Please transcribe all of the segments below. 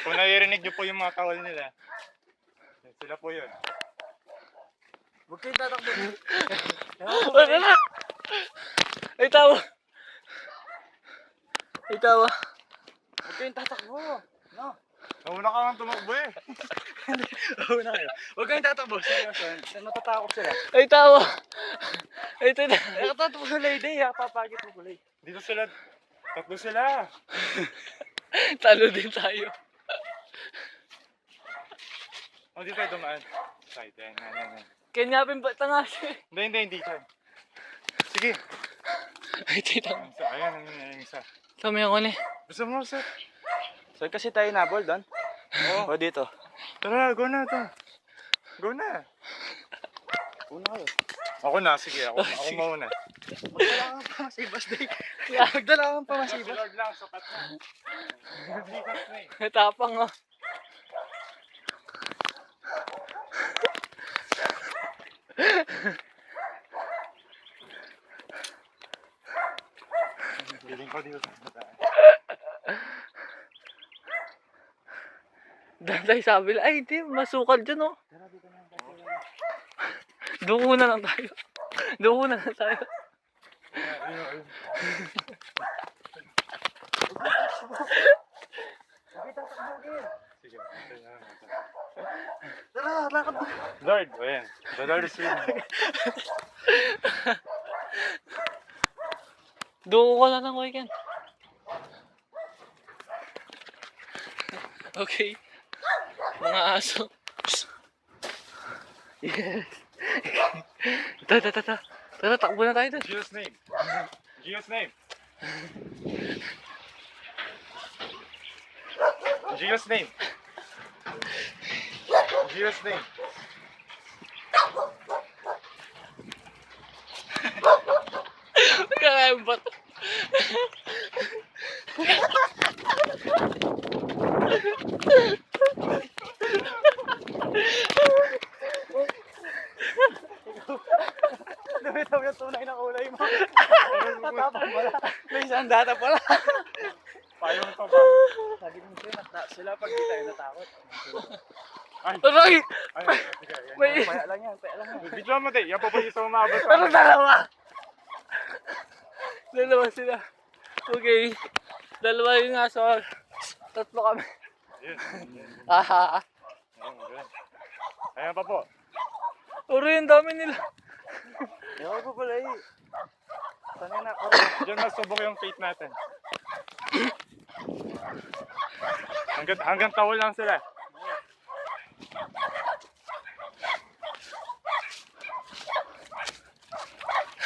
Kung naririnig niyo po yung mga kawal nila, sila po yun. Huwag kayong tatakbo. Wala na! Ay, tawa! Ay, tawa! Huwag kayong tatakbo. No. Nauna ka lang tumakbo eh. Oo na kayo. Huwag kayong tatakbo. Seryoso. Natatakot sila. Ay, tawa! Ay, tawa! Natatakbo sa lady. Papagit mo kulay. Dito sila. Tatlo sila. Talo din tayo. O, dito tayo dumaan. Side, yan. Kanyapin ba tangas? Hindi. Sige. Ay, tita. Ayan, yung isa. Kami ako ni. Gusto mo, sir? So kasi tayo nabol doon? Oo. O dito? Tara, go na to. Go na. Una kayo. Ako na, sige. Ako mauna. Magdala kang pamasibas day. Magdala kang pamasibas. Lord lang, sapat na. Jesus name. Tapang oh. Galing ko dito. Danday sabi lang, ay hindi, masukal dyan oh. Duko na lang tayo. Sige. Tara, lakad mo. Lord, ayan. The Lord is with me. Duko ko lang ng weekend. Okay. Mga aso. Yes. Tara, takbo na tayo dun. Jesus name. Jesus name. Jesus name. Jesus name. Kaya ba ito? Lumitaw yung tunay na kulay mo. Natapang pala. May isang data pala. Payong pa ba? Sabi ko sa'yo, sila pag di tayo natakot. Aray! Ay, sige. Ayan. May... Paya lang yan. Bigla mo tayo. Yan pa po yung isang umabot sa Ano dalawa? Dalawa sila. Okay. Dalawa yung aso. Tatlo kami. Yun. Ah. Ayan pa po. Uri, ang dami nila. Ewan ko pala eh. Sanay na ako. Diyan masubok yung fate natin. Hanggang tawol lang sila.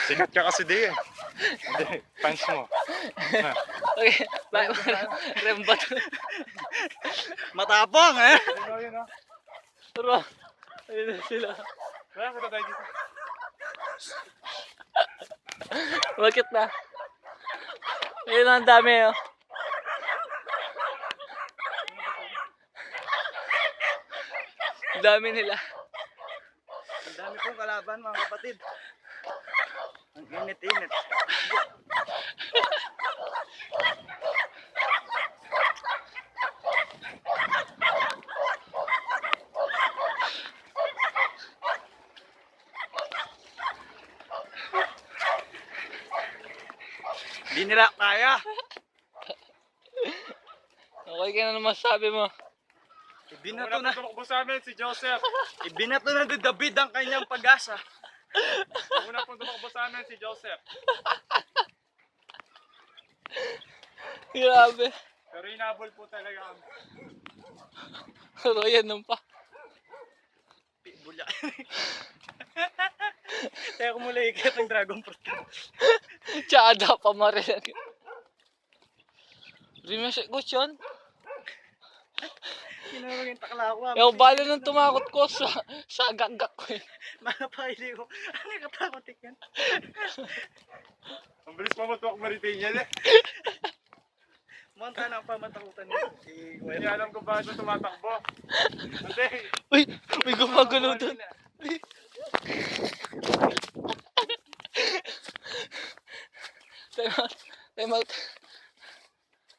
Sikat ka kasi di eh. Hindi, punch mo. Okay. Rembat. Matapang eh. Yun o. Turo. Ayun na sila. Kaya kita tayo dito. Bakit na? Ayun na, ang dami oh. Ang dami nila. Ang dami kong kalaban mga kapatid. Ang init-init. Hindi nila kaya. Okay ka na naman sabi mo. Ibinato Una na, po tumakbo sa amin si Joseph. ibinato na ni David ang kanyang pag-asa. Una po tumakbo sa amin si Joseph. Grabe. Pero inabol po talaga kami. Pero yan nung pa. Bula. Kaya kumula ikit ang dragon fruit. Tsada pa marilag. Rimasya ko siyan. Kinawag yung takla ko. Yung balo nung tumakot ko sa gagak ko eh. Mga paili ko. Ano yung katakotik yan? Ang bilis pa mo tuwak Maritingel eh. Monta na ang pamatakutan niya. Hindi alam ko ba ito tumatakbo. Hindi. Uy, may gumagalaw doon. Time out. Time out.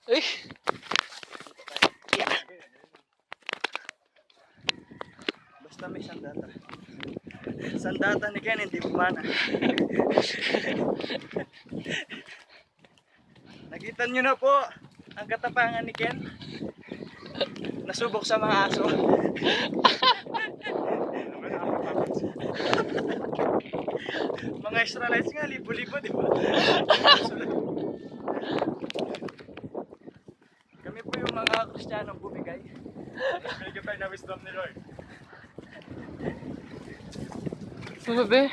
Uy. basta may sandata. Sandata ni Ken, hindi bumana. Nakita nyo na po ang katapangan ni Ken. Nasubok sa mga aso. Mga Israelites nga, libo-libo, di ba? Kami po yung mga Kristiyanong bumigay. Bigyan tayo na wisdom ni Lord. Sabi,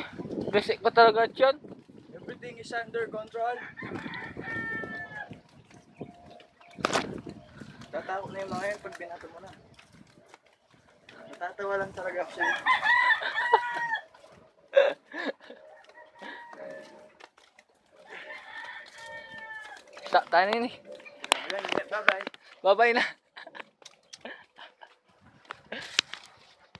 basic ko talaga yun. Everything is under control. Tatakot na yung mga yun pag binato mo na. Natatawa lang talaga ako sa'yo. Tanin eh. Ayan, bye-bye. Bye-bye na.